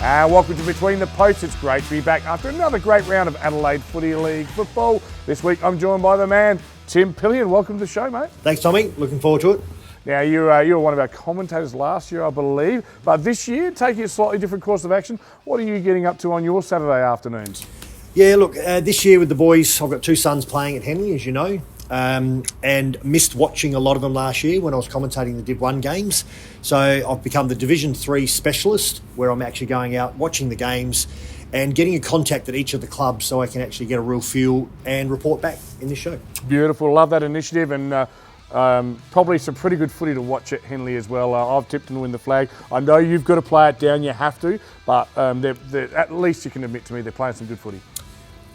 And welcome to Between the Posts. It's great to be back after another great round of Adelaide Footy League football. This week I'm joined by the man, Tim Pillion. Welcome to the show, mate. Thanks, Tommy. Looking forward to it. Now, you were one of our commentators last year, I believe, but this year, taking a slightly different course of action. What are you getting up to on your Saturday afternoons? Yeah, look, this year with the boys, I've got two sons playing at Henley, as you know, and missed watching a lot of them last year when I was commentating the Div 1 games. So I've become the Division 3 specialist, where I'm actually going out, watching the games and getting a contact at each of the clubs so I can actually get a real feel and report back in this show. Beautiful. Love that initiative, and probably some pretty good footy to watch at Henley as well. I've tipped them to win the flag. I know you've got to play it down, you have to, but at least you can admit to me they're playing some good footy.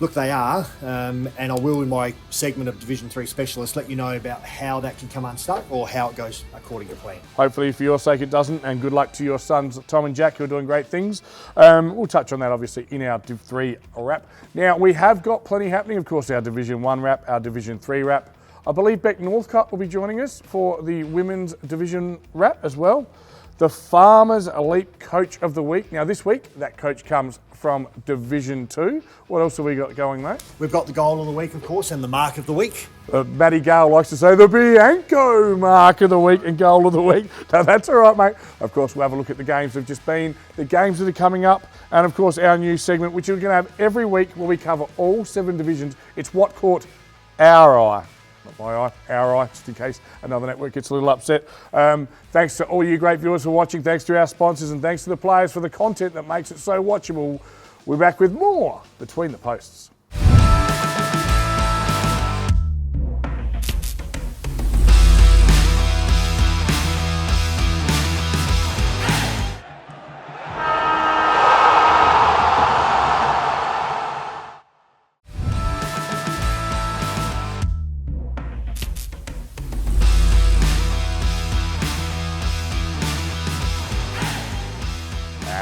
Look, they are, and I will, in my segment of Division 3 Specialists, let you know about how that can come unstuck or how it goes according to plan. Hopefully for your sake it doesn't, and good luck to your sons Tom and Jack, who are doing great things. We'll touch on that obviously in our Div 3 wrap. Now, we have got plenty happening. Of course, our Division 1 wrap, our Division 3 wrap. I believe Beck Northcutt will be joining us for the Women's Division wrap as well. The Farmers Elite Coach of the Week. Now this week, that coach comes from Division 2. What else have we got going, mate? We've got the Goal of the Week, of course, and the Mark of the Week. Matty Gale likes to say the Bianco Mark of the Week and Goal of the Week. No, that's all right, mate. Of course, we'll have a look at the games that have just been, the games that are coming up, and of course our new segment, which we're going to have every week where we cover all 7 divisions. It's what caught our eye. Not my eye, our eye, just in case another network gets a little upset. Thanks to all you great viewers for watching. Thanks to our sponsors and thanks to the players for the content that makes it so watchable. We're back with more Between the Posts.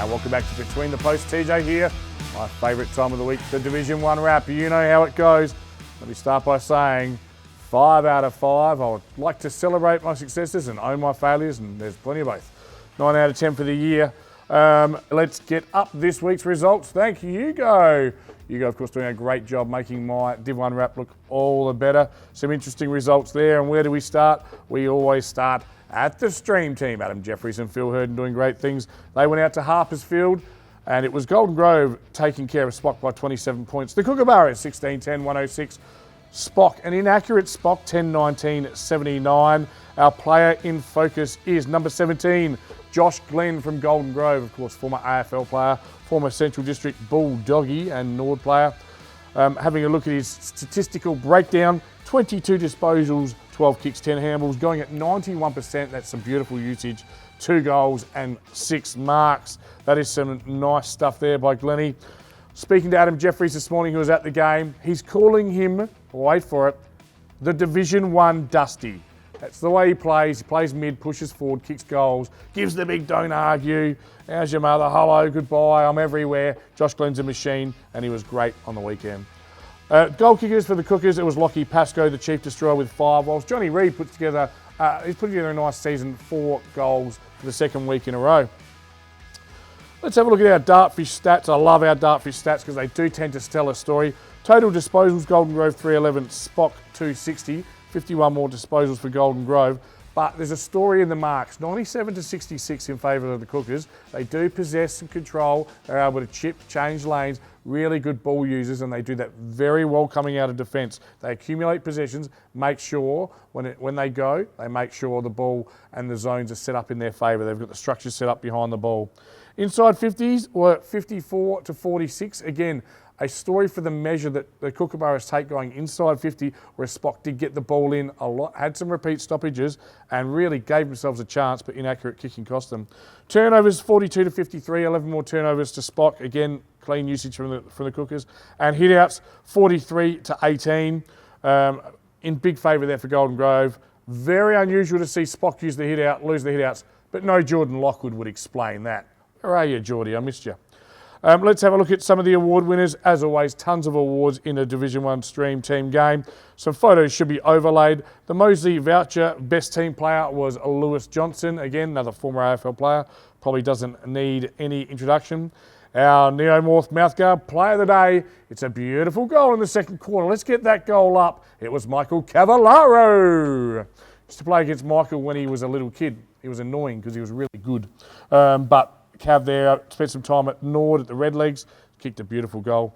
Welcome back to Between the Posts. TJ here. My favourite time of the week, the Division 1 wrap. You know how it goes. Let me start by saying 5 out of 5. I would like to celebrate my successes and own my failures, and there's plenty of both. 9 out of 10 for the year. Let's get up this week's results. Thank you, Hugo. Hugo, of course, doing a great job making my Div 1 wrap look all the better. Some interesting results there. And where do we start? We always start at the Stream team. Adam Jeffries and Phil Herden doing great things. They went out to Harpersfield, and it was Golden Grove taking care of Spock by 27 points. The Kookaburras 16-10, 106. Spock, an inaccurate Spock, 10-19, 79. Our player in focus is number 17, Josh Glenn from Golden Grove, of course, former AFL player, former Central District Bulldoggy and Nord player. Having a look at his statistical breakdown, 22 disposals, 12 kicks, 10 handballs, going at 91%. That's some beautiful usage. 2 goals and 6 marks. That is some nice stuff there by Glennie. Speaking to Adam Jeffries this morning, who was at the game, he's calling him, wait for it, the Division 1 Dusty. That's the way he plays. He plays mid, pushes forward, kicks goals, gives the big don't argue. How's your mother? Hello, goodbye, I'm everywhere. Josh Glenn's a machine, and he was great on the weekend. Goal kickers for the Cookers, it was Lockie Pascoe, the Chief Destroyer, with 5, whilst Johnny Reid put together a nice season, 4 goals for the second week in a row. Let's have a look at our Dartfish stats. I love our Dartfish stats because they do tend to tell a story. Total disposals, Golden Grove 311, Spock 260, 51 more disposals for Golden Grove. But there's a story in the marks, 97 to 66 in favour of the Cookers. They do possess some control. They're able to chip, change lanes, really good ball users, and they do that very well coming out of defence. They accumulate possessions, make sure when they go, they make sure the ball and the zones are set up in their favour. They've got the structure set up behind the ball. Inside 50s were 54 to 46. Again, a story for the measure that the Kookaburras take going inside 50, where Spock did get the ball in a lot, had some repeat stoppages, and really gave themselves a chance, but inaccurate kicking cost them. Turnovers 42 to 53, 11 more turnovers to Spock. Again, clean usage from the Cookers. And hitouts 43 to 18. In big favour there for Golden Grove. Very unusual to see Spock use the hitout, lose the hitouts, but no Jordan Lockwood would explain that. Where are you, Geordie? I missed you. Let's have a look at some of the award winners. As always, tons of awards in a Division 1 Stream team game. Some photos should be overlaid. The Moseley voucher best team player was Lewis Johnson. Again, another former AFL player. Probably doesn't need any introduction. Our Neomorph mouthguard player of the day. It's a beautiful goal in the second quarter. Let's get that goal up. It was Michael Cavallaro. Used to play against Michael when he was a little kid. He was annoying because he was really good. But Cav there spent some time at Nord at the Redlegs, kicked a beautiful goal.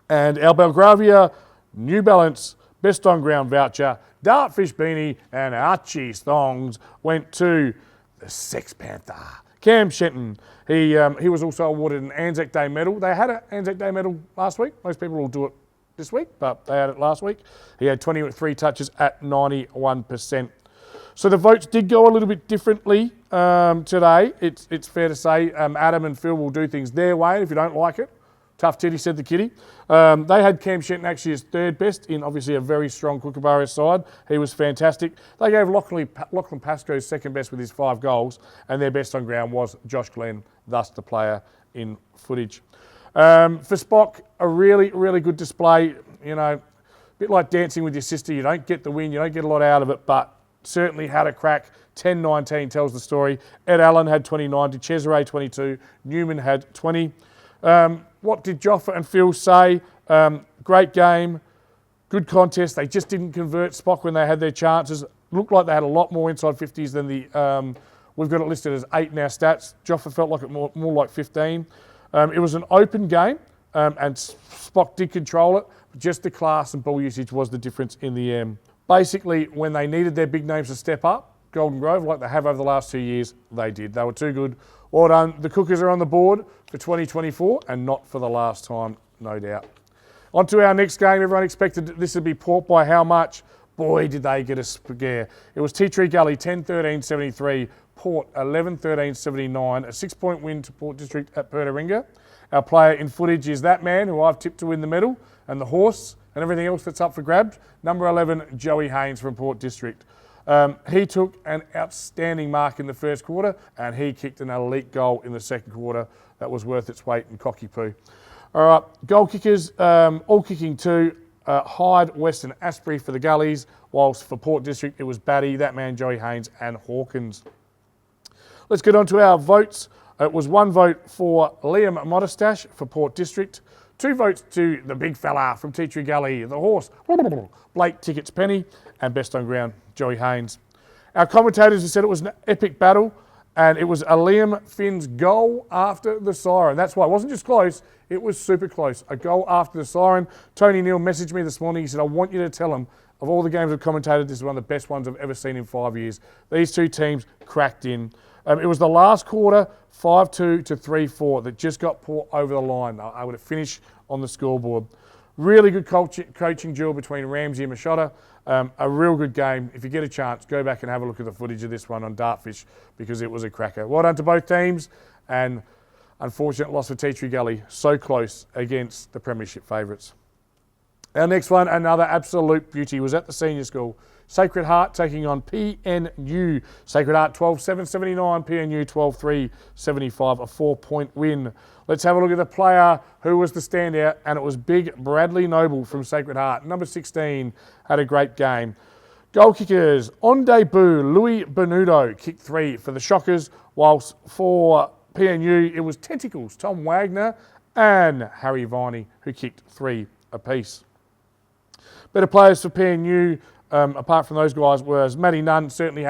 And our Belgravia New Balance Best On Ground voucher, Dartfish beanie and Archie's thongs went to the Sex Panther, Cam Shenton. He was also awarded an Anzac Day medal. They had an Anzac Day medal last week. Most people will do it this week, but they had it last week. He had 23 touches at 91%. So the votes did go a little bit differently today. It's fair to say Adam and Phil will do things their way. If you don't like it, tough titty, said the kitty. They had Cam Shenton actually as third best in obviously a very strong Kookaburra side. He was fantastic. They gave Lachlan Pascoe second best with his 5 goals, and their best on ground was Josh Glenn, thus the player in footage. For Spock, a really, really good display. You know, a bit like dancing with your sister. You don't get the win, you don't get a lot out of it, but certainly had a crack. 10-19 tells the story. Ed Allen had 29, Cesare 22, Newman had 20. What did Joffa and Phil say? Great game, good contest. They just didn't convert. Spock when they had their chances. Looked like they had a lot more inside 50s than the... we've got it listed as 8 in our stats. Joffa felt like it more like 15. It was an open game, and Spock did control it. But just the class and ball usage was the difference in the end. Basically, when they needed their big names to step up, Golden Grove, like they have over the last 2 years, they did. They were too good. Well done. The Cookers are on the board for 2024 and not for the last time, no doubt. On to our next game. Everyone expected this would be Port by how much? Boy, did they get a scare. It was Tea Tree Gully 10-13-73, Port 11-13-79, a 6-point win to Port District at Pertaringa. Our player in footage is that man who I've tipped to win the medal, and the horse and everything else that's up for grabs. Number 11, Joey Haynes from Port District. He took an outstanding mark in the first quarter, and he kicked an elite goal in the second quarter that was worth its weight in cocky poo. All right, goal kickers, all kicking 2. Hyde, Western, Asprey for the Gullies, whilst for Port District it was Batty, that man Joey Haynes and Hawkins. Let's get on to our votes. It was 1 vote for Liam Modestash for Port District, 2 votes to the big fella from Tea Tree Gully, the horse, Blake Tickets Penny, and best on ground, Joey Haynes. Our commentators have said it was an epic battle, and it was a Liam Finn's goal after the siren. That's why it wasn't just close, it was super close. A goal after the siren. Tony Neal messaged me this morning. He said, I want you to tell him, of all the games I've commentated, this is one of the best ones I've ever seen in 5 years. These 2 teams cracked in. It was the last quarter, 5-2 to 3-4, that just got Port over the line. They were able to finish on the scoreboard. Really good coaching duel between Ramsey and Machota. A real good game. If you get a chance, go back and have a look at the footage of this one on Dartfish because it was a cracker. Well done to both teams, and unfortunate loss for Tea Tree Gully. So close against the premiership favourites. Our next one, another absolute beauty, was at the senior school. Sacred Heart taking on PNU. Sacred Heart 12-7-79, PNU 12-3-75, a 4-point win. Let's have a look at the player who was the standout, and it was big Bradley Noble from Sacred Heart. Number 16 had a great game. Goal kickers, on debut, Louis Benudo kicked 3 for the Shockers, whilst for PNU it was Tentacles, Tom Wagner and Harry Viney who kicked 3 apiece. Better players for PNU, apart from those guys, was Matty Nunn, certainly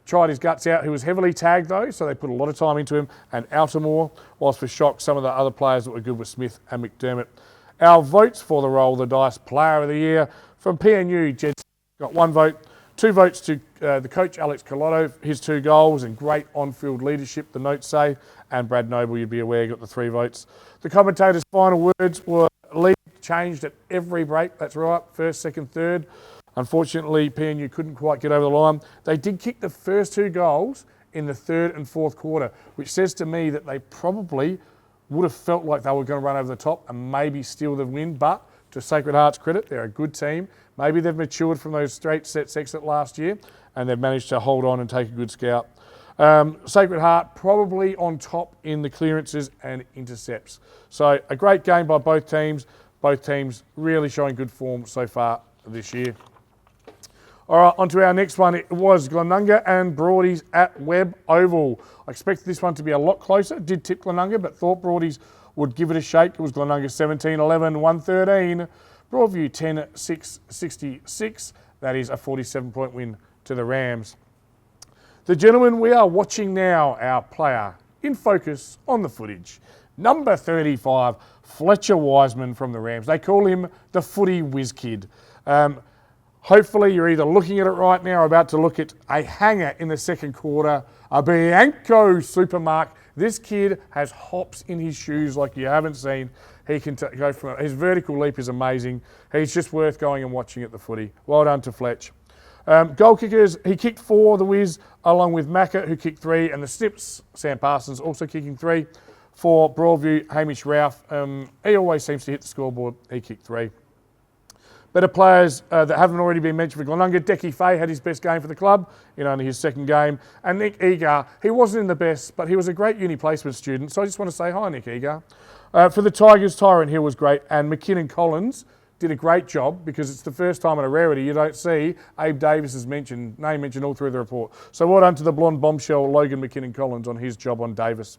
tried his guts out, who was heavily tagged though, so they put a lot of time into him, and Altamore, whilst for Shock, some of the other players that were good were Smith and McDermott. Our votes for the Roll the Dice Player of the Year from PNU, Jed got 1 vote, 2 votes to the coach Alex Collotto, his 2 goals and great on-field leadership, the notes say, and Brad Noble, you'd be aware, got the 3 votes. The commentators' final words were lead changed at every break, that's right, first, second, third. Unfortunately, PNU couldn't quite get over the line. They did kick the first 2 goals in the 3rd and 4th quarter, which says to me that they probably would have felt like they were going to run over the top and maybe steal the win, but to Sacred Heart's credit, they're a good team. Maybe they've matured from those straight sets exit last year and they've managed to hold on and take a good scout. Sacred Heart probably on top in the clearances and intercepts. So a great game by both teams. Both teams really showing good form so far this year. All right, on to our next one. It was Glenunga and Broadies at Webb Oval. I expected this one to be a lot closer. Did tip Glenunga, but thought Broadies would give it a shake. It was Glenunga 17-11, 113. Broadview 10-6, 66. That is a 47-point win to the Rams. The gentleman we are watching now, our player in focus on the footage. Number 35, Fletcher Wiseman from the Rams. They call him the footy whiz kid. Hopefully you're either looking at it right now or about to look at a hanger in the second quarter, a Bianco supermark. This kid has hops in his shoes like you haven't seen. He can go from his vertical leap is amazing. He's just worth going and watching at the footy. Well done to Fletch. Goal kickers, he kicked 4, the Wiz, along with Macca, who kicked 3, and the Snips, Sam Parsons, also kicking 3. For Broadview, Hamish Ralph, he always seems to hit the scoreboard. He kicked 3. Better players that haven't already been mentioned for Glenunga. Decky Fay had his best game for the club in only his second game. And Nick Egar, he wasn't in the best, but he was a great uni placement student. So I just want to say hi, Nick Egar. For the Tigers, Tyrone Hill was great. And McKinnon Collins did a great job because it's the first time in a rarity you don't see Abe Davis's name mentioned all through the report. So well done to the blonde bombshell Logan McKinnon Collins on his job on Davis.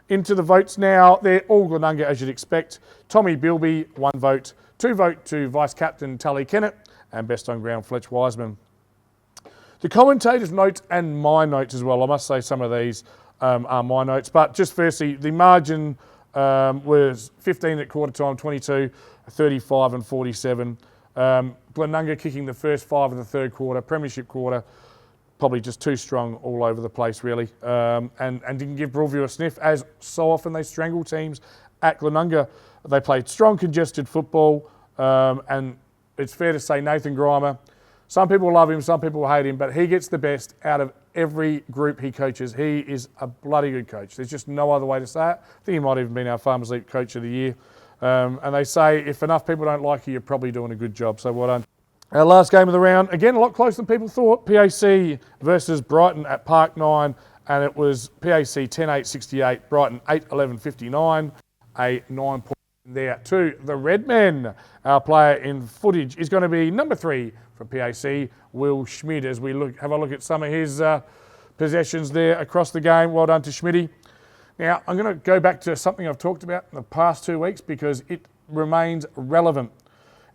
Into the votes now. They're all Glenunga as you'd expect. Tommy Bilby, 1 vote. 2 vote to Vice Captain Tully Kennett and Best on Ground Fletch Wiseman. The commentators' notes and my notes as well. I must say some of these are my notes. But just firstly, the margin was 15 at quarter time, 22, 35 and 47. Glenunga kicking the first 5 of the third quarter, premiership quarter. Probably just too strong all over the place, really, and didn't give Broadview a sniff, as so often they strangle teams at Glenunga. They played strong, congested football, and it's fair to say Nathan Grimer, some people love him, some people hate him, but he gets the best out of every group he coaches. He is a bloody good coach. There's just no other way to say it. I think he might have even been our Farmers League Coach of the Year. And they say if enough people don't like you, you're probably doing a good job, so well done. Our last game of the round, again, a lot closer than people thought. PAC versus Brighton at Park 9, and it was PAC 10-8, 68, Brighton 8-11, 59, a 9-point there to the Redmen. Our player in footage is going to be number 3 from PAC, Will Schmid, as we have a look at some of his possessions there across the game. Well done to Schmidty. Now, I'm going to go back to something I've talked about in the past 2 weeks because it remains relevant.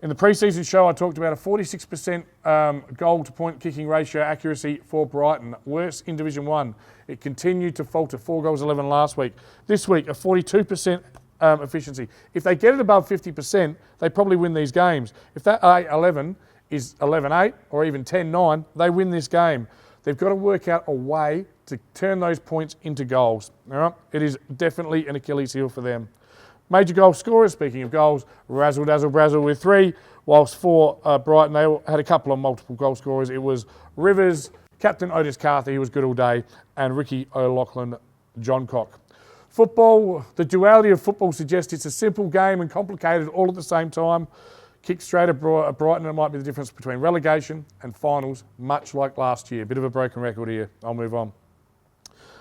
In the pre-season show, I talked about a 46% goal-to-point kicking ratio accuracy for Brighton. Worse in Division 1. It continued to falter, 4 goals, 11 last week. This week, a 42% efficiency. If they get it above 50%, they probably win these games. If that 8-11 is 11-8 or even 10-9, they win this game. They've got to work out a way to turn those points into goals. All right? It is definitely an Achilles heel for them. Major goal scorers, speaking of goals, Razzle Dazzle Brazzle with 3, whilst for Brighton, they had a couple of multiple goal scorers. It was Rivers, Captain Otis Carthy, he was good all day, and Ricky O'Loughlin Johncock. Football, the duality of football suggests it's a simple game and complicated all at the same time. Kick straight at Brighton, it might be the difference between relegation and finals, much like last year. Bit of a broken record here. I'll move on.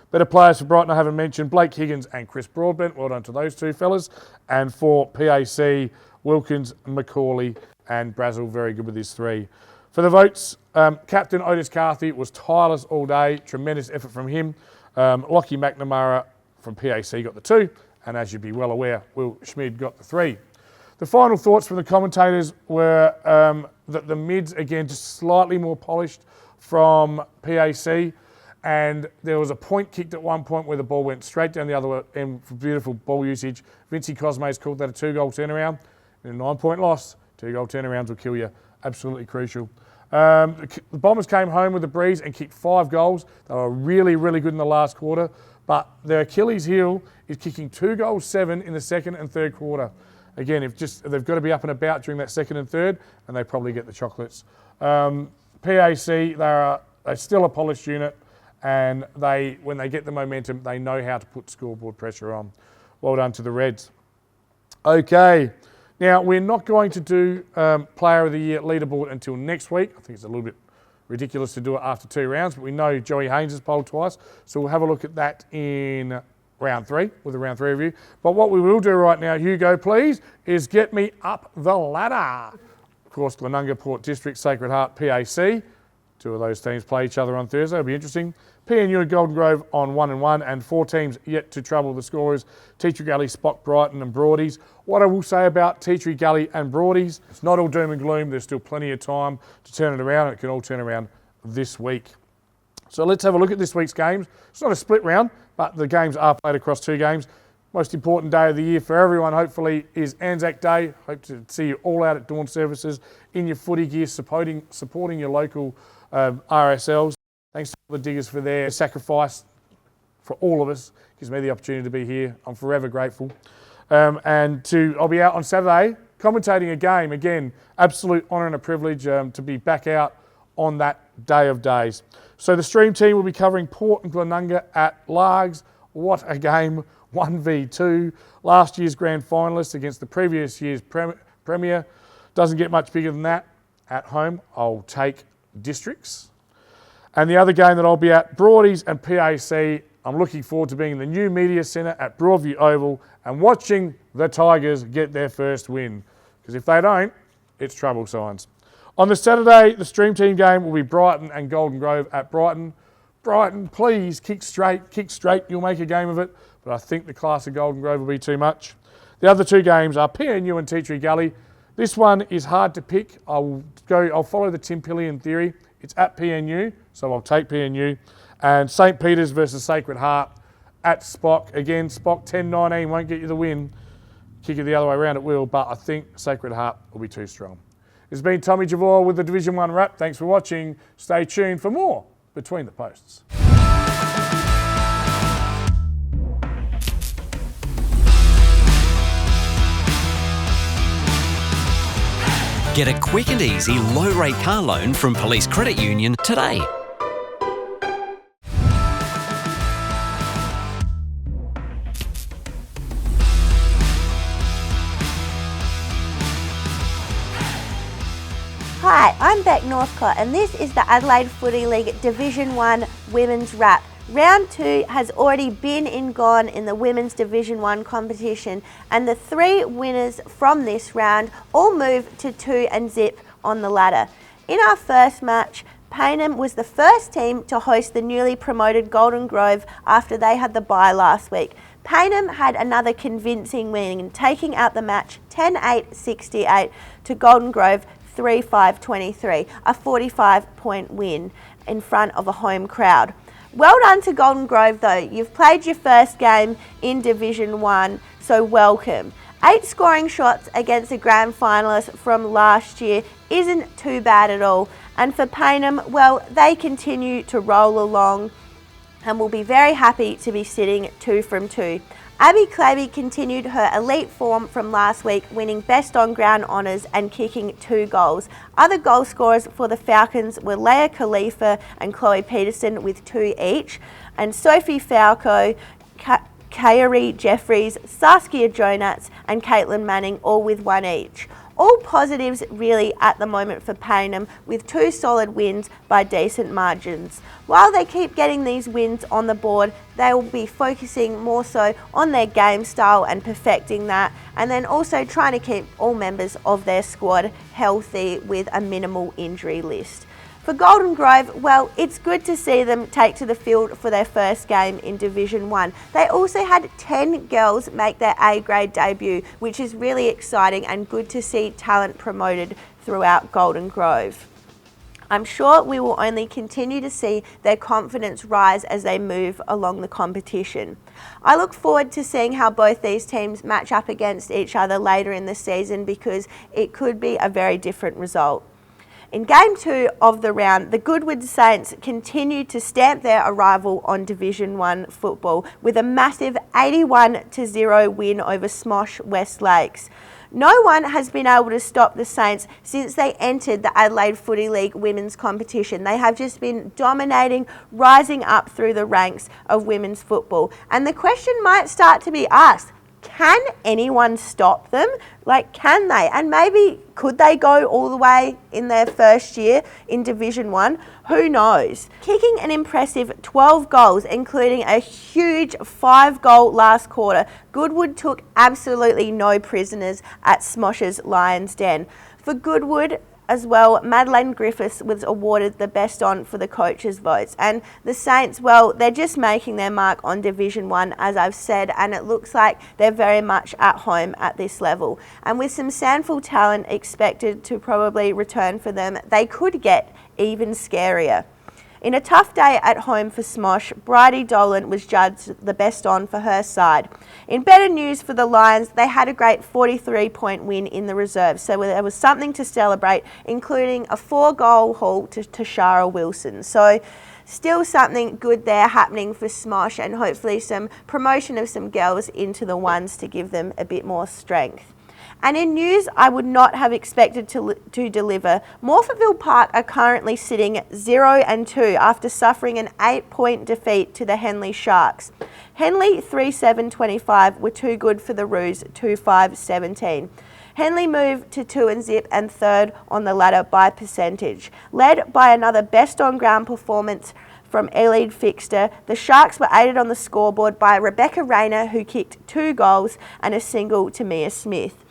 Better players for Brighton I haven't mentioned, Blake Higgins and Chris Broadbent. Well done to those two fellas. And for PAC, Wilkins, McCauley and Brazzell, very good with his 3. For the votes, Captain Otis Carthy was tireless all day. Tremendous effort from him. Lockie McNamara from PAC got the 2. And as you'd be well aware, Will Schmid got the 3. The final thoughts from the commentators were that the mids, again, just slightly more polished from PAC. And there was a point kicked at one point where the ball went straight down the other end for beautiful ball usage. Vincey Cosma's called that a 2-goal turnaround. In a 9-point loss, 2-goal turnarounds will kill you. Absolutely crucial. The Bombers came home with a breeze and kicked 5 goals. They were really, really good in the last quarter. But their Achilles heel is kicking 2 goals, 7 in the second and third quarter. Again, they've got to be up and about during that second and third, and they probably get the chocolates. PAC, they're still a polished unit. And when they get the momentum, they know how to put scoreboard pressure on. Well done to the Reds. Okay, now we're not going to do Player of the Year leaderboard until next week. I think it's a little bit ridiculous to do it after 2 rounds, but we know Joey Haynes has polled twice, so we'll have a look at that in round 3, with a round 3 review. But what we will do right now, Hugo, please, is get me up the ladder. Of course, Glenunga, Port District, Sacred Heart, PAC. 2 of those teams play each other on Thursday. It'll be interesting. PNU and Golden Grove on 1-1, and 4 teams yet to trouble the scorers: Tea Tree Gully, Spock, Brighton and Broadies. What I will say about Tea Tree Gully and Broadies, it's not all doom and gloom. There's still plenty of time to turn it around, and it can all turn around this week. So let's have a look at this week's games. It's not a split round, but the games are played across 2 games. Most important day of the year for everyone, hopefully, is Anzac Day. Hope to see you all out at dawn services in your footy gear, supporting your local RSLs. Thanks to all the diggers for their sacrifice for all of us. Gives me the opportunity to be here. I'm forever grateful. I'll be out on Saturday commentating a game. Again, absolute honour and a privilege to be back out on that day of days. So the stream team will be covering Port and Glenunga at Largs. What a game, 1v2. Last year's grand finalists against the previous year's premier. Doesn't get much bigger than that. At home, I'll take Districts. And the other game that I'll be at, Broadies and PAC. I'm looking forward to being in the new media centre at Broadview Oval and watching the Tigers get their first win. Because if they don't, it's trouble signs. On the Saturday, the stream team game will be Brighton and Golden Grove at Brighton. Brighton, please, kick straight, you'll make a game of it. But I think the class of Golden Grove will be too much. The other 2 games are PNU and Tea Tree Gully. This one is hard to pick. I'll follow the Tim Pillion theory. It's at PNU, so I'll take PNU. And St. Peter's versus Sacred Heart at Spock. Again, Spock 10-19 won't get you the win. Kick it the other way around, it will, but I think Sacred Heart will be too strong. It's been Tommy Javor with the Division 1 Wrap. Thanks for watching. Stay tuned for more Between the Posts. Get a quick and easy low-rate car loan from Police Credit Union today. Hi, I'm Beck Northcott and this is the Adelaide Footy League Division 1 Women's Wrap. Round 2 has already been and gone in the Women's Division 1 competition, and the 3 winners from this round all move to 2 and zip on the ladder. In our first match, Payneham was the first team to host the newly promoted Golden Grove after they had the bye last week. Payneham had another convincing win, taking out the match 10-8-68 to Golden Grove 3-5-23, a 45-point win in front of a home crowd. Well done to Golden Grove though. You've played your first game in Division 1, so welcome. 8 scoring shots against the grand finalists from last year isn't too bad at all. And for Payneham, well, they continue to roll along and will be very happy to be sitting 2 from 2. Abby Claby continued her elite form from last week, winning Best on Ground honours and kicking 2 goals. Other goal scorers for the Falcons were Leah Khalifa and Chloe Peterson with 2 each, and Sophie Falco, Kayari Jeffries, Saskia Jonats and Caitlin Manning all with 1 each. All positives really at the moment for Payneham, with 2 solid wins by decent margins. While they keep getting these wins on the board, they will be focusing more so on their game style and perfecting that, and then also trying to keep all members of their squad healthy with a minimal injury list. For Golden Grove, well, it's good to see them take to the field for their first game in Division 1. They also had 10 girls make their A-grade debut, which is really exciting and good to see talent promoted throughout Golden Grove. I'm sure we will only continue to see their confidence rise as they move along the competition. I look forward to seeing how both these teams match up against each other later in the season, because it could be a very different result. In Game 2 of the round, the Goodwood Saints continued to stamp their arrival on Division 1 football with a massive 81-0 win over Smosh West Lakes. No one has been able to stop the Saints since they entered the Adelaide Footy League women's competition. They have just been dominating, rising up through the ranks of women's football. And the question might start to be asked, can anyone stop them? Can they? And maybe could they go all the way in their first year in Division 1? Who knows? Kicking an impressive 12 goals, including a huge 5-goal last quarter, Goodwood took absolutely no prisoners at Smosh's Lions Den. For Goodwood, as well, Madeleine Griffiths was awarded the best on for the coaches' votes. And the Saints, well, they're just making their mark on Division 1, as I've said, and it looks like they're very much at home at this level. And with some SANFL talent expected to probably return for them, they could get even scarier. In a tough day at home for Smosh, Bridie Dolan was judged the best on for her side. In better news for the Lions, they had a great 43-point win in the reserves, so there was something to celebrate, including a 4-goal haul to Tashara Wilson. So still something good there happening for Smosh, and hopefully some promotion of some girls into the ones to give them a bit more strength. And in news I would not have expected to deliver, Morphettville Park are currently sitting 0-2 after suffering an 8-point defeat to the Henley Sharks. Henley 3-7-25 were too good for the Roos 2-5-17. Henley moved to 2-0 and third on the ladder by percentage. Led by another best on ground performance from Adelaide Footy, the Sharks were aided on the scoreboard by Rebecca Rayner, who kicked 2 goals and a single to Mia Smith.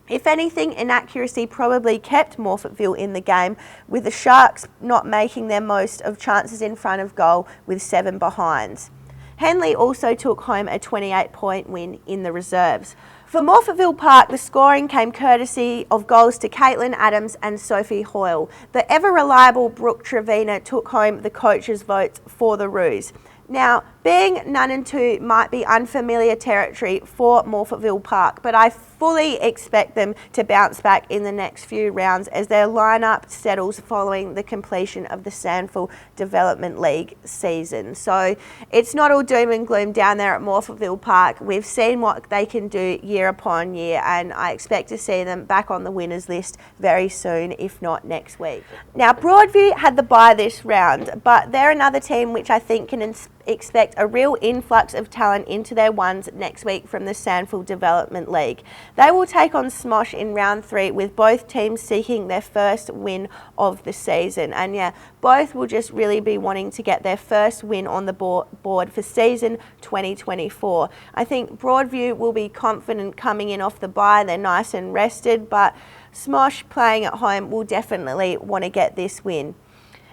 If anything, inaccuracy probably kept Morphettville in the game, with the Sharks not making their most of chances in front of goal with 7 behinds. Henley also took home a 28-point win in the reserves. For Morphettville Park, the scoring came courtesy of goals to Caitlin Adams and Sophie Hoyle. The ever-reliable Brooke Trevina took home the coaches' votes for the Roos. Now, being 9-2 might be unfamiliar territory for Morphettville Park, but I fully expect them to bounce back in the next few rounds as their lineup settles following the completion of the SANFL Development League season. So it's not all doom and gloom down there at Morphettville Park. We've seen what they can do year upon year, and I expect to see them back on the winners list very soon, if not next week. Now, Broadview had the bye this round, but they're another team which I think can expect a real influx of talent into their ones next week from the SANFL Development League. They will take on Smosh in round 3, with both teams seeking their first win of the season. And yeah, both will just really be wanting to get their first win on the board for season 2024. I think Broadview will be confident coming in off the bye. They're nice and rested, but Smosh playing at home will definitely want to get this win.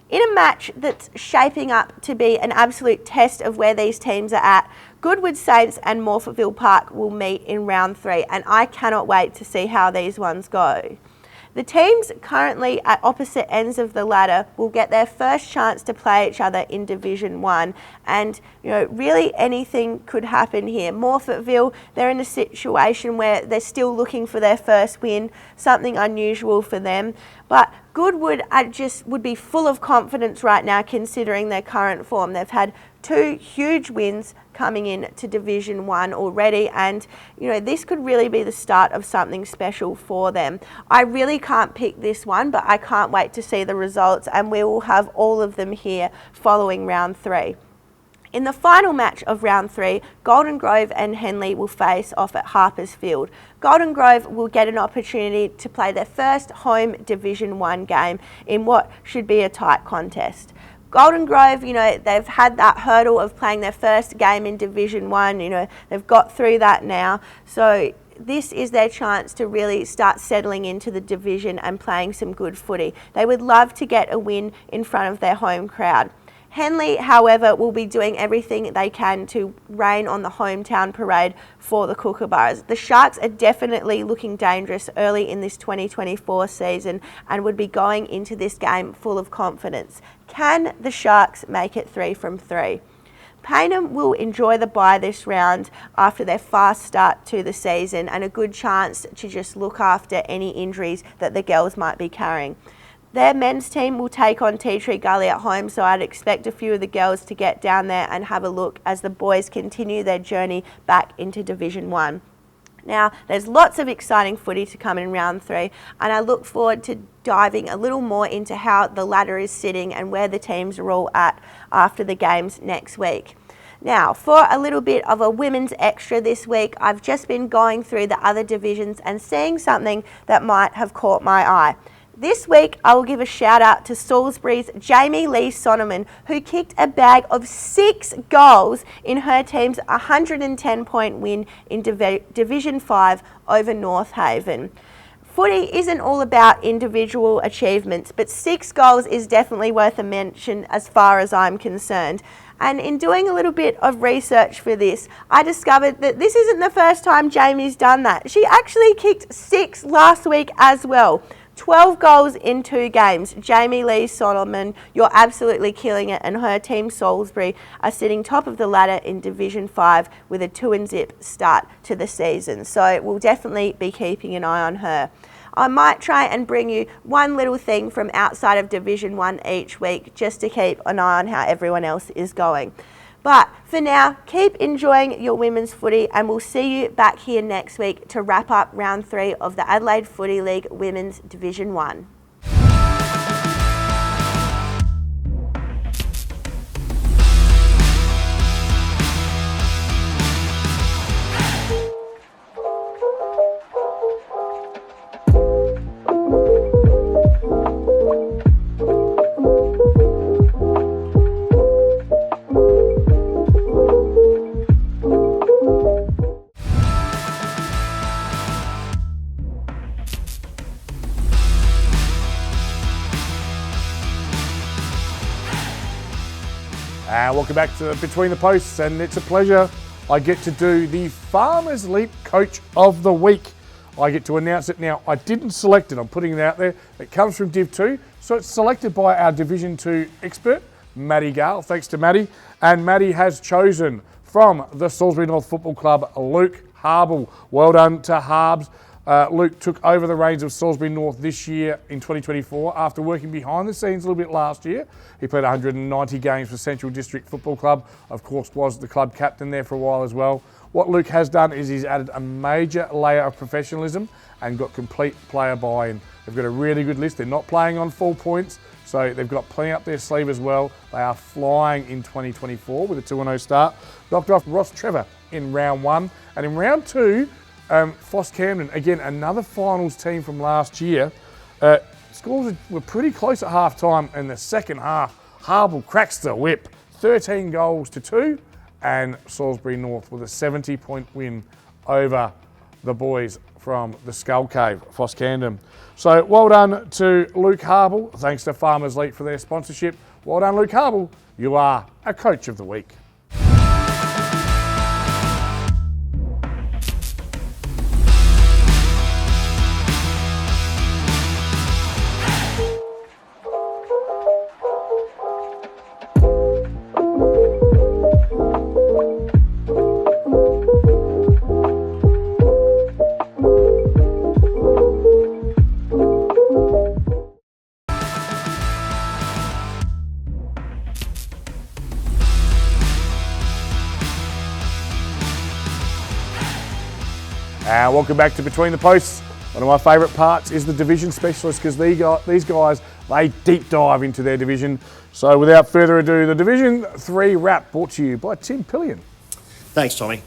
In a match that's shaping up to be an absolute test of where these teams are at, Goodwood Saints and Morphettville Park will meet in round 3, and I cannot wait to see how these ones go. The teams currently at opposite ends of the ladder will get their first chance to play each other in Division 1, and really anything could happen here. Morphettville, they're in a situation where they're still looking for their first win, something unusual for them, but Goodwood would be full of confidence right now considering their current form. They've had 2 huge wins coming in to Division 1 already, and this could really be the start of something special for them. I really can't pick this one, but I can't wait to see the results, and we will have all of them here following round 3. In the final match of round 3, Golden Grove and Henley will face off at Harpers Field. Golden Grove will get an opportunity to play their first home Division 1 game in what should be a tight contest. Golden Grove, they've had that hurdle of playing their first game in Division 1, they've got through that now. So this is their chance to really start settling into the division and playing some good footy. They would love to get a win in front of their home crowd. Henley, however, will be doing everything they can to rain on the hometown parade for the Kookaburras. The Sharks are definitely looking dangerous early in this 2024 season and would be going into this game full of confidence. Can the Sharks make it 3 from 3? Payneham will enjoy the bye this round after their fast start to the season and a good chance to just look after any injuries that the girls might be carrying. Their men's team will take on Tea Tree Gully at home, so I'd expect a few of the girls to get down there and have a look as the boys continue their journey back into Division 1. Now, there's lots of exciting footy to come in round 3, and I look forward to diving a little more into how the ladder is sitting and where the teams are all at after the games next week. Now, for a little bit of a women's extra this week, I've just been going through the other divisions and seeing something that might have caught my eye. This week, I will give a shout out to Salisbury's Jamie Lee Sonneman, who kicked a bag of 6 goals in her team's 110-point win in Division 5 over North Haven. Footy isn't all about individual achievements, but 6 goals is definitely worth a mention as far as I'm concerned. And in doing a little bit of research for this, I discovered that this isn't the first time Jamie's done that. She actually kicked 6 last week as well. 12 goals in 2 games. Jamie Lee Solomon, you're absolutely killing it, and her team Salisbury are sitting top of the ladder in Division 5 with a 2-0 start to the season. So we'll definitely be keeping an eye on her. I might try and bring you one little thing from outside of Division 1 each week just to keep an eye on how everyone else is going. But for now, keep enjoying your women's footy, and we'll see you back here next week to wrap up round 3 of the Adelaide Footy League Women's Division 1. Welcome back to Between the Posts, and it's a pleasure. I get to do the Farmers Leap Coach of the Week. I get to announce it now. I didn't select it, I'm putting it out there. It comes from Div 2, so it's selected by our Division 2 expert, Maddie Gale. Thanks to Maddie. And Maddie has chosen from the Salisbury North Football Club, Luke Harble. Well done to Harbs. Luke took over the reins of Salisbury North this year in 2024 after working behind the scenes a little bit last year. He played 190 games for Central District Football Club, of course was the club captain there for a while as well. What Luke has done is he's added a major layer of professionalism and got complete player buy-in. They've got a really good list. They're not playing on full points, so they've got plenty up their sleeve as well. They are flying in 2024 with a 2-0 start. Knocked off Ross Trevor in round 1, and in round 2, Foss Camden, again, another finals team from last year. Scores were pretty close at half time in the second half. Harble cracks the whip, 13 goals to 2, and Salisbury North with a 70-point win over the boys from the Skull Cave, Foss Camden. So well done to Luke Harble. Thanks to Farmers Leap for their sponsorship. Well done, Luke Harble. You are a Coach of the Week. Welcome back to Between the Posts. One of my favourite parts is the division specialists, because these guys, they deep dive into their division. So without further ado, the Division 3 wrap brought to you by Tim Pillion. Thanks, Tommy.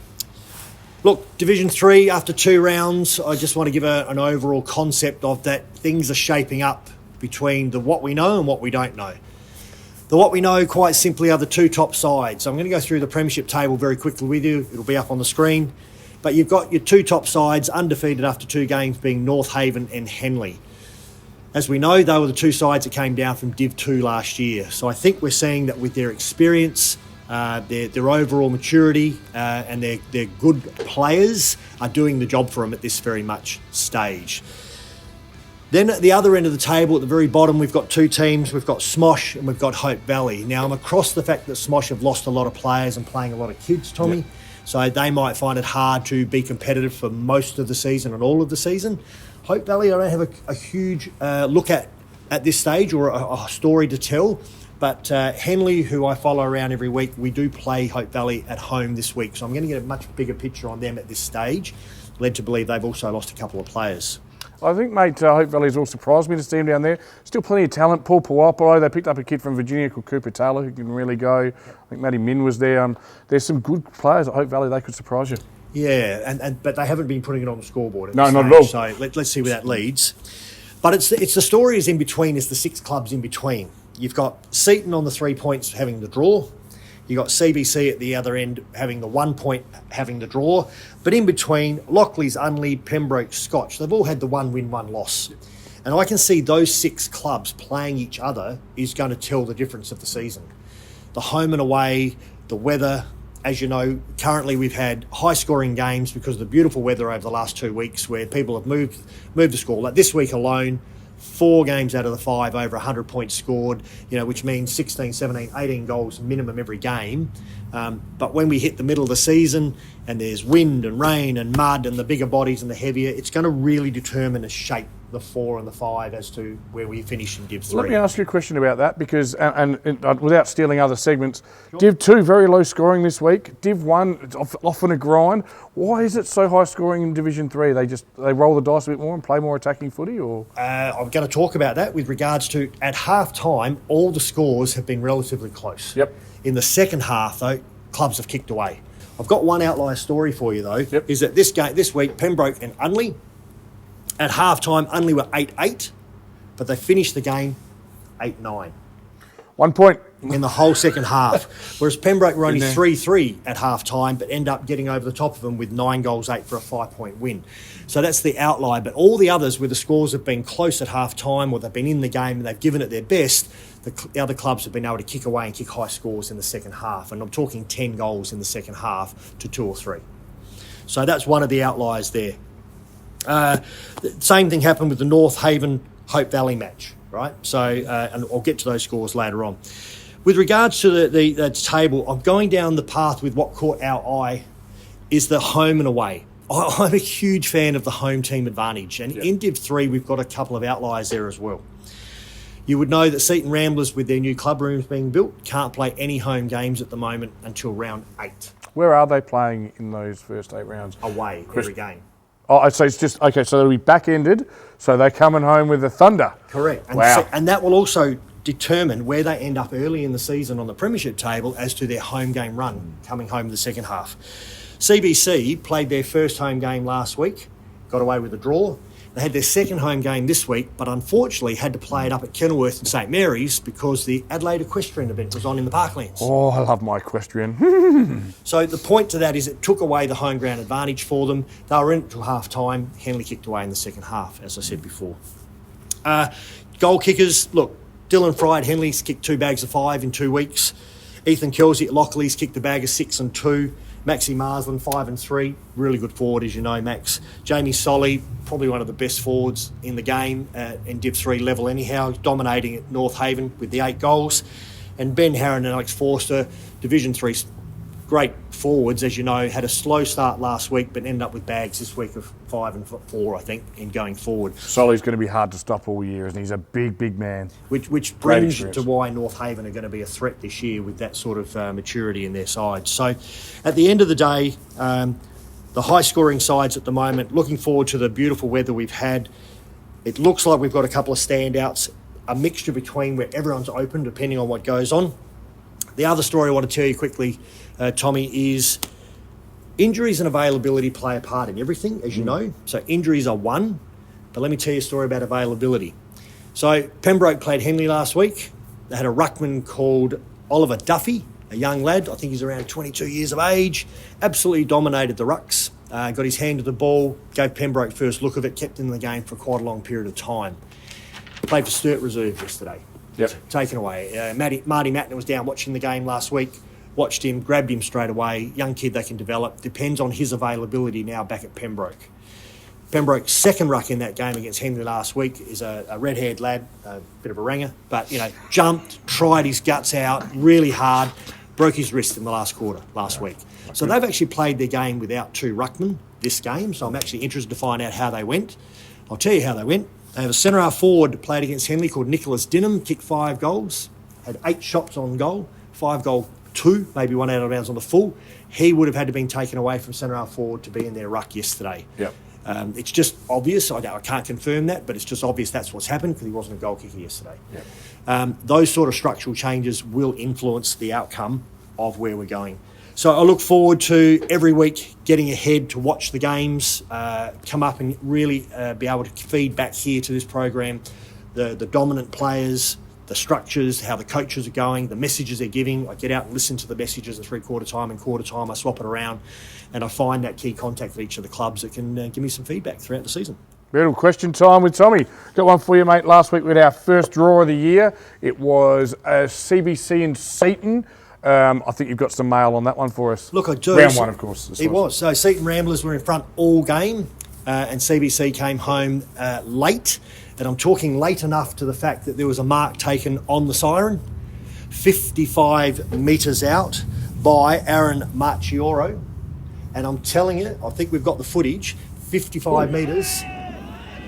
Look, Division 3, after 2 rounds, I just want to give an overall concept of that things are shaping up between the what we know and what we don't know. The what we know, quite simply, are the 2 top sides. I'm going to go through the premiership table very quickly with you. It'll be up on the screen. But you've got your 2 top sides undefeated after 2 games, being North Haven and Henley. As we know, they were the 2 sides that came down from Div 2 last year. So I think we're seeing that with their experience, their overall maturity, and their good players are doing the job for them at this very much stage. Then at the other end of the table, at the very bottom, we've got 2 teams. We've got Smosh and we've got Hope Valley. Now, I'm across the fact that Smosh have lost a lot of players and playing a lot of kids, Tommy. Yep. So they might find it hard to be competitive for most of the season and all of the season. Hope Valley, I don't have a huge look at this stage, or a story to tell. But Henley, who I follow around every week, we do play Hope Valley at home this week. So I'm going to get a much bigger picture on them at this stage. Led to believe they've also lost a couple of players. I think, mate, Hope Valley's all surprised me to see him down there. Still plenty of talent. Paul Puopolo, they picked up a kid from Virginia called Cooper Taylor who can really go. I think Matty Min was there. There's some good players at Hope Valley. They could surprise you. Yeah, but they haven't been putting it on the scoreboard at No, this not stage, at all. So let's see where that leads. But it's the story is in between, is the 6 clubs in between. You've got Seaton on the 3 points having the draw. You got CBC at the other end having the 1 point, having the draw. But in between, Lockleys, Unley, Pembroke, Scotch, they've all had the 1 win, 1 loss. And I can see those 6 clubs playing each other is going to tell the difference of the season. The home and away, the weather. As you know, currently we've had high-scoring games because of the beautiful weather over the last 2 weeks where people have moved the score. Like this week alone, 4 games out of the 5 over 100 points scored, which means 16, 17, 18 goals minimum every game. But when we hit the middle of the season and there's wind and rain and mud and the bigger bodies and the heavier, it's going to really determine and shape the 4 and the 5 as to where we finish in Div 3. Let me ask you a question about that because, and without stealing other segments, sure. Div 2, very low scoring this week. Div 1, it's often a grind. Why is it so high scoring in Division 3? They roll the dice a bit more and play more attacking footy? Or I'm going to talk about that with regards to, at half-time, all the scores have been relatively close. Yep. In the second half, though, clubs have kicked away. I've got one outlier story for you, though, is that this week, Pembroke and Unley, at half-time, Unley were 8-8, but they finished the game 8-9. 1 point. In the whole second half. Whereas Pembroke were only 3-3 at half-time, but end up getting over the top of them with 9 goals, 8 for a 5-point win. So that's the outlier. But all the others where the scores have been close at half-time or they've been in the game and they've given it their best, the other clubs have been able to kick away and kick high scores in the second half. And I'm talking 10 goals in the second half to 2 or 3. So that's one of the outliers there. The same thing happened with the North Haven Hope Valley match, right? So, and I'll get to those scores later on. With regards to the table, I'm going down the path with what caught our eye is the home and away. I'm a huge fan of the home team advantage, and in Div 3 we've got a couple of outliers there as well. You would know that Seaton Ramblers, with their new club rooms being built, can't play any home games at the moment until round 8. Where are they playing in those first 8 rounds? Away, every game. Oh, so it's just, okay, so they'll be back-ended, so they're coming home with the Thunder. Correct. And wow. And that will also determine where they end up early in the season on the premiership table as to their home game run coming home the second half. CBC played their first home game last week, got away with a draw. They had their second home game this week, but unfortunately had to play it up at Kenilworth and St Mary's because the Adelaide Equestrian event was on in the Parklands. Oh, I love my equestrian. So the point to that is it took away the home ground advantage for them. They were in it till half-time. Henley kicked away in the second half, as I said before. Goal kickers, look, Dylan Fry at Henley's kicked 2 bags of 5 in 2 weeks. Ethan Kelsey at Lockley's kicked a bag of 6 and 2. Maxie Marsland, 5 and 3. Really good forward, as you know, Max. Jamie Solly, probably one of the best forwards in the game in Div 3 level anyhow, dominating at North Haven with the 8 goals. And Ben Harron and Alex Forster, Division 3 great forwards, as you know, had a slow start last week but ended up with bags this week of 5 and 4, I think, in going forward. Solly's going to be hard to stop all year, and he's a big, big man. Which brings to why North Haven are going to be a threat this year with that sort of maturity in their side. So at the end of the day, the high-scoring sides at the moment, looking forward to the beautiful weather we've had. It looks like we've got a couple of standouts, a mixture between where everyone's open depending on what goes on. The other story I want to tell you quickly, Tommy, is injuries and availability play a part in everything, as you know. So injuries are one, but let me tell you a story about availability. So Pembroke played Henley last week. They had a ruckman called Oliver Duffy, a young lad. I think he's around 22 years of age. Absolutely dominated the rucks. Got his hand to the ball, gave Pembroke first look of it, kept in the game for quite a long period of time. Played for Sturt Reserve yesterday. Yep. Taken away. Marty Mattner was down watching the game last week. Watched him, grabbed him straight away. Young kid they can develop. Depends on his availability now back at Pembroke. Pembroke's second ruck in that game against Henley last week is a red-haired lad, a bit of a ranger, but, jumped, tried his guts out really hard, broke his wrist in the last quarter last week. So they've actually played their game without 2 ruckmen this game, so I'm actually interested to find out how they went. I'll tell you how they went. They have a centre-half forward that played against Henley called Nicholas Dinham, kicked 5 goals, had 8 shots on goal, 5 goal 2, maybe 1 out of bounds on the full. He would have had to been taken away from centre-half forward to be in their ruck yesterday. Yep. It's just obvious. I can't confirm that, but it's just obvious that's what's happened because he wasn't a goal kicker yesterday. Yep. Those sort of structural changes will influence the outcome of where we're going. So I look forward to every week getting ahead to watch the games, come up and really be able to feed back here to this program the dominant players, the structures, how the coaches are going, the messages they're giving. I get out and listen to the messages at three-quarter time and quarter time. I swap it around, and I find that key contact at each of the clubs that can give me some feedback throughout the season. Beautiful. Question time with Tommy. Got one for you, mate. Last week we had our first draw of the year. It was CBC in Seaton. I think you've got some mail on that one for us. Look, I do. Round one, of course. It was. So Seaton Ramblers were in front all game, and CBC came home late. And I'm talking late enough to the fact that there was a mark taken on the siren, 55 metres out by Aaron Marchioro. And I'm telling you, I think we've got the footage, 55 metres.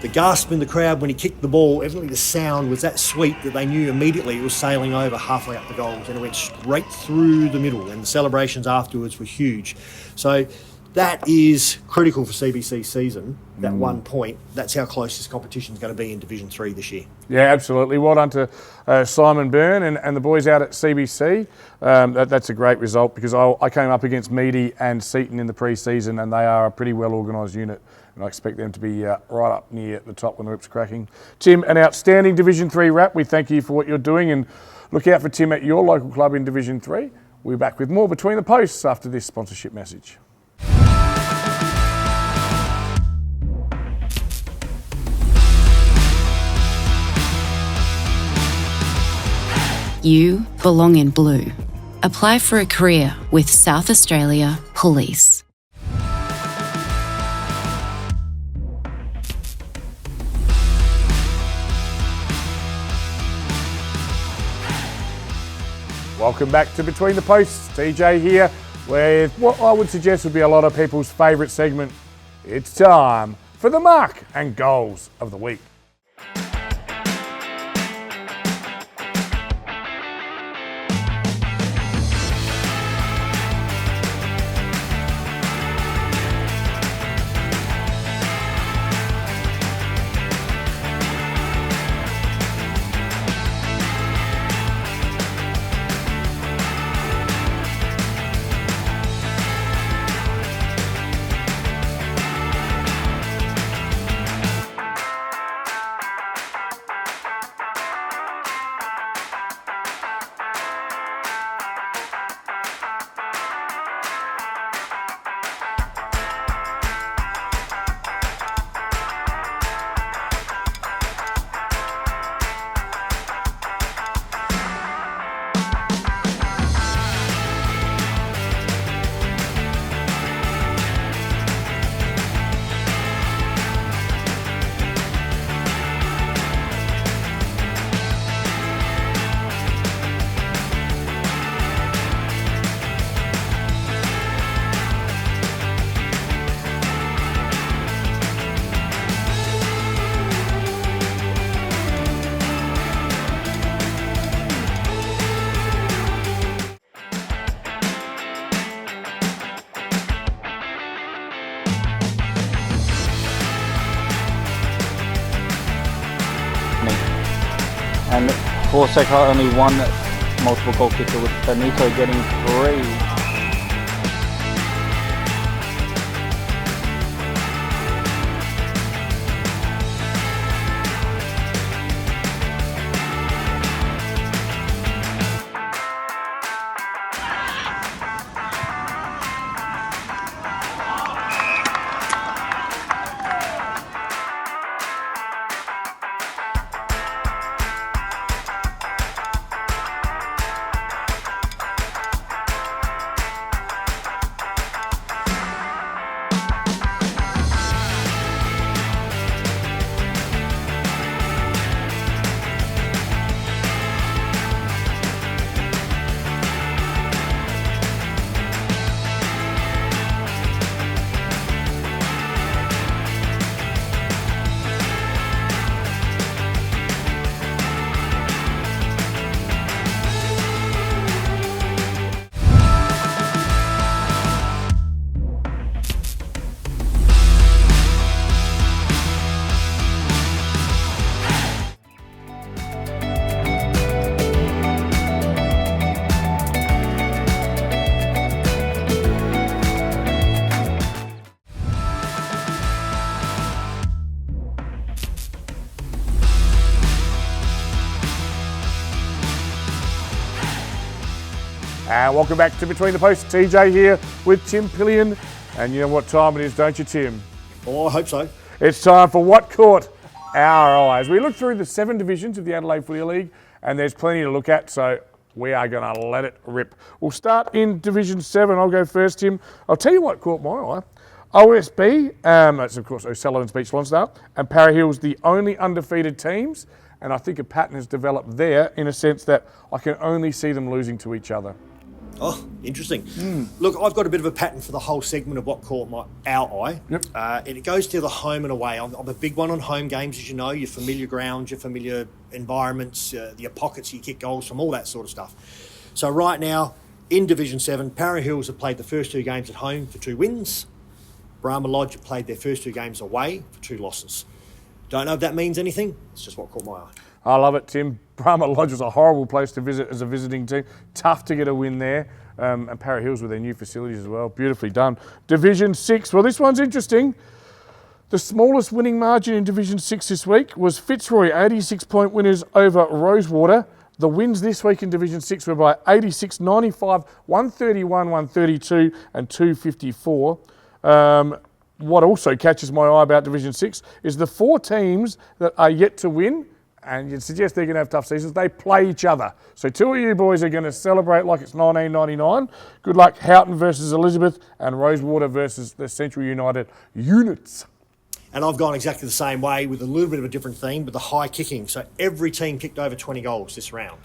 The gasp in the crowd when he kicked the ball, evidently the sound was that sweet that they knew immediately it was sailing over halfway up the goals, and it went straight through the middle, and the celebrations afterwards were huge. So that is critical for CBC season, that 1 point. That's how close this competition is going to be in Division 3 this year. Yeah, absolutely. Well done to Simon Byrne and the boys out at CBC. That's a great result, because I came up against Meady and Seaton in the pre-season, and they are a pretty well-organised unit, and I expect them to be right up near the top when the whip's cracking. Tim, an outstanding Division 3 wrap. We thank you for what you're doing, and look out for Tim at your local club in Division 3. We'll be back with more Between the Posts after this sponsorship message. You belong in blue. Apply for a career with South Australia Police. Welcome back to Between the Posts. TJ here with what I would suggest would be a lot of people's favourite segment. It's time for the mark and goals of the week. And for Seca, only one multiple goal kicker, with Benito getting 3. Welcome back to Between the Posts. TJ here with Tim Pillion. And you know what time it is, don't you, Tim? Oh, I hope so. It's time for What Caught Our Eyes. We look through the 7 divisions of the Adelaide Footy League, and there's plenty to look at, so we are going to let it rip. We'll start in Division 7. I'll go first, Tim. I'll tell you what caught my eye. OSB, that's of course O'Sullivan's Beach Lonsdale, and Para Hills, the only undefeated teams, and I think a pattern has developed there in a sense that I can only see them losing to each other. Oh, interesting. Look, I've got a bit of a pattern for the whole segment of what caught our eye. Yep. And it goes to the home and away. I'm a big one on home games, as you know, your familiar grounds, your familiar environments, your pockets you kick goals from, all that sort of stuff. So right now, in Division 7, Para Hills have played the first 2 games at home for 2 wins. Brahma Lodge have played their first 2 games away for 2 losses. Don't know if that means anything. It's just what caught my eye. I love it, Tim. Brahma Lodge was a horrible place to visit as a visiting team. Tough to get a win there. And Para Hills with their new facilities as well. Beautifully done. Division 6. Well, this one's interesting. The smallest winning margin in Division 6 this week was Fitzroy, 86-point winners over Rosewater. The wins this week in Division 6 were by 86, 95, 131, 132 and 254. What also catches my eye about Division 6 is the 4 teams that are yet to win, and you'd suggest they're going to have tough seasons, they play each other. So 2 of you boys are going to celebrate like it's 1999. Good luck, Houghton versus Elizabeth and Rosewater versus the Central United Units. And I've gone exactly the same way with a little bit of a different theme, with the high kicking. So every team kicked over 20 goals this round.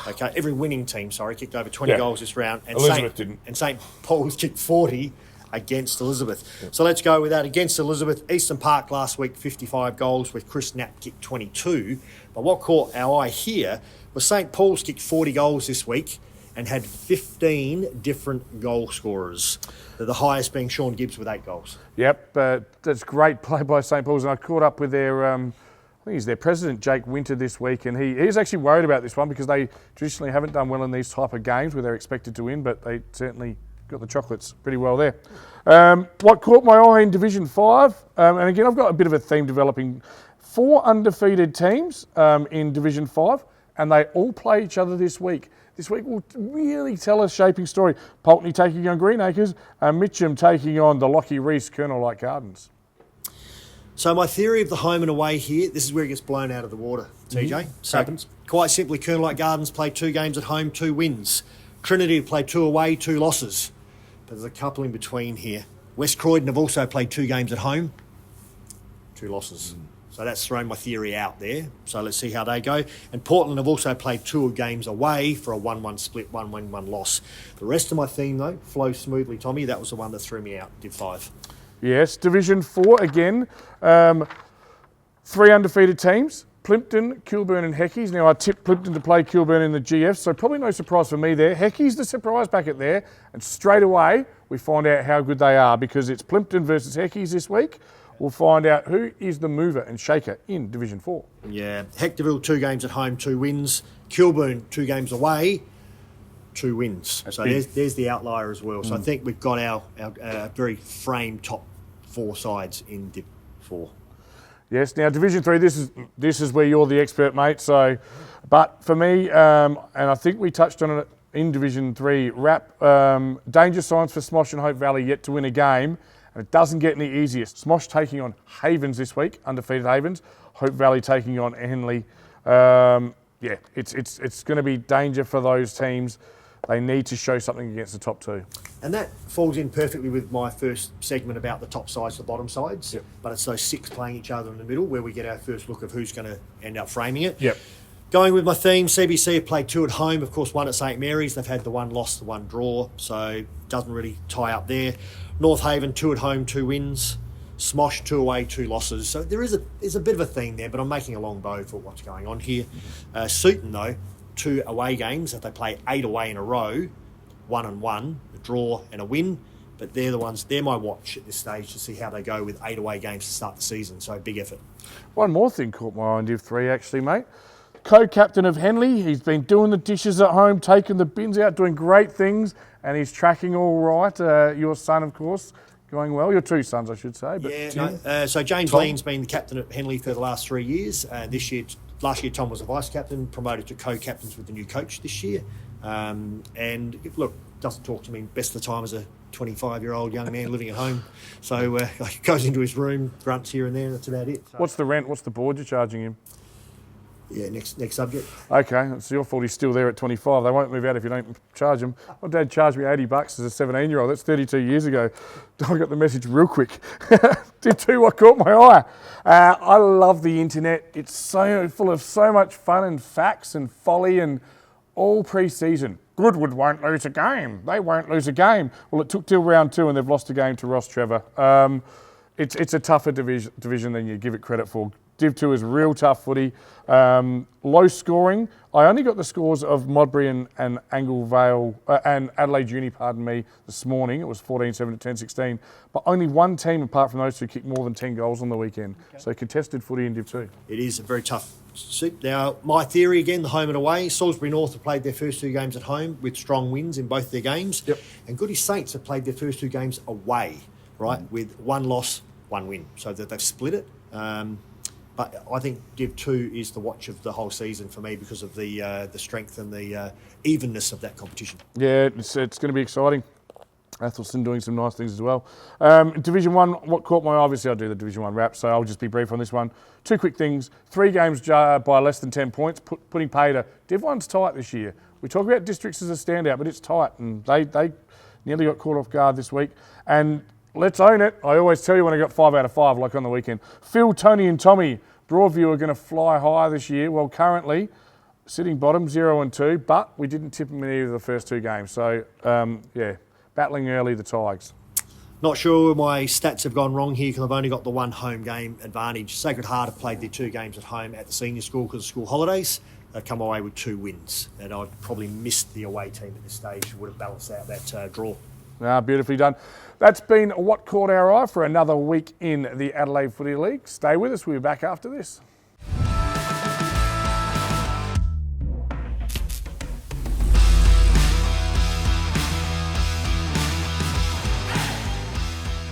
Okay, every winning team, kicked over 20 goals this round. And Elizabeth didn't. And St. Paul's kicked 40 against Elizabeth. Yep. So let's go with that. Against Elizabeth, Eastern Park last week, 55 goals with Chris Knapp kicked 22. But what caught our eye here was St. Paul's kicked 40 goals this week and had 15 different goal scorers. The highest being Sean Gibbs with 8 goals. Yep, that's great play by St. Paul's. And I caught up with their, I think he's their president, Jake Winter, this week. And he's actually worried about this one because they traditionally haven't done well in these type of games where they're expected to win, but they certainly got the chocolates pretty well there. What caught my eye in Division 5, and again, I've got a bit of a theme developing. 4 undefeated teams in Division 5, and they all play each other this week. This week will really tell a shaping story. Pulteney taking on Greenacres, and Mitcham taking on the Lockie Reese Colonel Light Gardens. So my theory of the home and away here, this is where it gets blown out of the water, TJ. So quite simply, Colonel Light Gardens played 2 games at home, 2 wins. Trinity have played 2 away, 2 losses. But there's a couple in between here. West Croydon have also played 2 games at home, 2 losses. So that's thrown my theory out there. So let's see how they go. And Portland have also played 2 games away for a 1-1 split, 1-1 loss. The rest of my theme, though, flows smoothly, Tommy. That was the one that threw me out, Div 5. Yes, Division 4 again. 3 undefeated teams. Plympton, Kilburn and Heckies. Now, I tipped Plympton to play Kilburn in the GF, so probably no surprise for me there. Heckies the surprise packet there, and straight away we find out how good they are because it's Plympton versus Heckies this week. We'll find out who is the mover and shaker in Division 4. Yeah, Hectorville 2 games at home, 2 wins. Kilburn 2 games away, 2 wins. So there's the outlier as well. So I think we've got our very framed top 4 sides in Div 4. Yes. Now, Division 3, this is where you're the expert, mate. So, but for me, and I think we touched on it in Division 3, danger signs for Smosh and Hope Valley yet to win a game, and it doesn't get any easier. Smosh taking on Havens this week, undefeated Havens. Hope Valley taking on Henley. It's going to be danger for those teams. They need to show something against the top 2. And that falls in perfectly with my first segment about the top sides, the bottom sides. Yep. But it's those 6 playing each other in the middle where we get our first look of who's going to end up framing it. Yep. Going with my theme, CBC have played 2 at home, of course 1 at St Mary's. They've had the 1 loss, the 1 draw, so doesn't really tie up there. North Haven 2 at home, 2 wins. Smosh 2 away, 2 losses. So there's a bit of a theme there, but I'm making a long bow for what's going on here. Sutton though, 2 away games that they play 8 away in a row, 1-1, a draw and a win. But they're my watch at this stage to see how they go with 8 away games to start the season. So big effort. One more thing caught my eye in Div 3 actually, mate. Co-captain of Henley, he's been doing the dishes at home, taking the bins out, doing great things, and he's tracking all right. Your son, of course, going well. Your 2 sons, I should say. But so James Lean's been the captain at Henley for the last 3 years. Last year, Tom was a vice captain, promoted to co-captains with the new coach this year. And look, doesn't talk to me best of the time as a 25-year-old young man living at home. So he goes into his room, grunts here and there, and that's about it. So, What's the rent? What's the board you're charging him? yeah, next subject. Okay, it's your fault he's still there at 25. They won't move out if you don't charge him. My dad charged me $80 as a 17-year-old. That's 32 years ago. I got the message real quick. Did too, what caught my eye. I love the internet. It's so full of so much fun and facts and folly, and all pre-season. Goodwood won't lose a game. They won't lose a game. Well, it took till round 2 and they've lost a game to Ross Trevor. It's a tougher division than you give it credit for. Div 2 is real tough footy. Low scoring. I only got the scores of Modbury and Anglevale and Adelaide Uni, this morning. It was 14-7 to 10-16. But only one team, apart from those two, kicked more than 10 goals on the weekend. Okay. So contested footy in Div 2. It is a very tough suit. Now, my theory again, the home and away. Salisbury North have played their first 2 games at home with strong wins in both their games. Yep. And Goody Saints have played their first 2 games away, right, with 1 loss, 1 win. So that they've split it. But I think Div 2 is the watch of the whole season for me because of the strength and the evenness of that competition. Yeah, it's going to be exciting. Athelston doing some nice things as well. Division 1, what caught my eye, obviously I do the Division 1 wrap, so I'll just be brief on this one. 2 quick things. 3 games by less than 10 points, putting pay to Div 1's tight this year. We talk about districts as a standout, but it's tight, and they nearly got caught off guard this week. And let's own it. I always tell you when I got 5 out of 5, like on the weekend. Phil, Tony and Tommy, Broadview are going to fly high this year. Well, currently sitting bottom, 0-2, but we didn't tip them in either of the first 2 games. So, yeah, battling early, the Tigers. Not sure my stats have gone wrong here because I've only got the 1 home game advantage. Sacred Heart have played their 2 games at home at the senior school because of school holidays. They've come away with 2 wins, and I've probably missed the away team at this stage. Would have balanced out that draw. Beautifully done. That's been what caught our eye for another week in the Adelaide Footy League. Stay with us. We'll be back after this.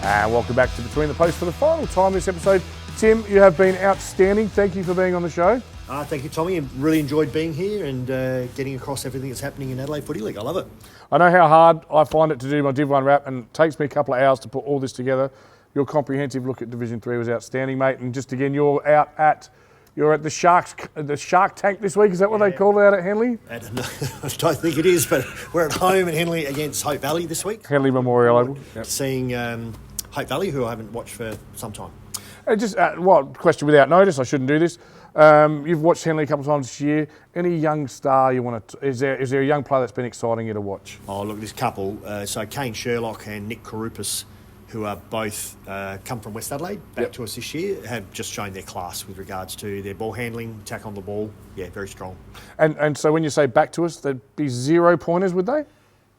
And welcome back to Between the Posts for the final time this episode. Tim, you have been outstanding. Thank you for being on the show. Thank you, Tommy. I really enjoyed being here and getting across everything that's happening in Adelaide Footy League. I love it. I know how hard I find it to do my Div 1 wrap, and it takes me a couple of hours to put all this together. Your comprehensive look at Division 3 was outstanding, mate. And just again, you're at the Shark Tank this week. Is that what they call it out at Henley? I don't think it is, but we're at home at Henley against Hope Valley this week. Henley Memorial Oval. Yep. Seeing Hope Valley, who I haven't watched for some time. Question without notice, I shouldn't do this. You've watched Henley a couple of times this year. Any young star you want to... Is there a young player that's been exciting you to watch? Oh, look, there's a couple. So Kane Sherlock and Nick Karupis, who are both come from West Adelaide back to us this year, have just shown their class with regards to their ball handling, attack on the ball. Yeah, very strong. And so when you say back to us, there'd be 0 pointers, would they?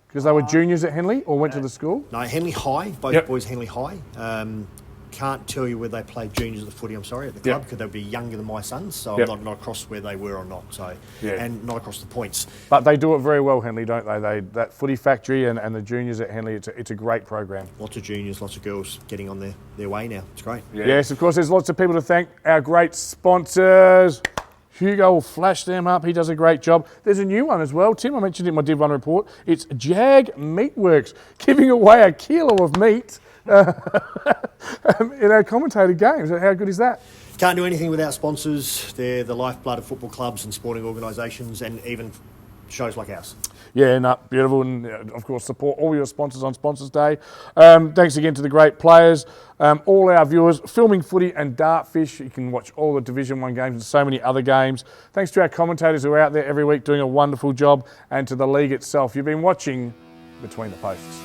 Because they were juniors at Henley or went to the school? No, Henley High, both boys Henley High. Can't tell you where they played juniors at the footy, I'm sorry, at the club, because they'll be younger than my sons, so I'm not across where they were or not, so and not across the points. But they do it very well, Henley, don't they? That footy factory and the juniors at Henley, it's a great program. Lots of juniors, lots of girls getting on their way now. It's great. Yeah. Yes, of course, there's lots of people to thank. Our great sponsors. Hugo will flash them up. He does a great job. There's a new one as well. Tim, I mentioned it in my Div 1 report. It's Jag Meatworks, giving away a kilo of meat in our commentated games. How good is that? Can't do anything without sponsors. They're the lifeblood of football clubs and sporting organisations and even shows like ours. Yeah, no, beautiful. And of course, support all your sponsors on Sponsors Day. Thanks again to the great players, all our viewers, Filming Footy and Dartfish. You can watch all the Division 1 games and so many other games. Thanks to our commentators who are out there every week doing a wonderful job, and to the league itself. You've been watching Between the Posts.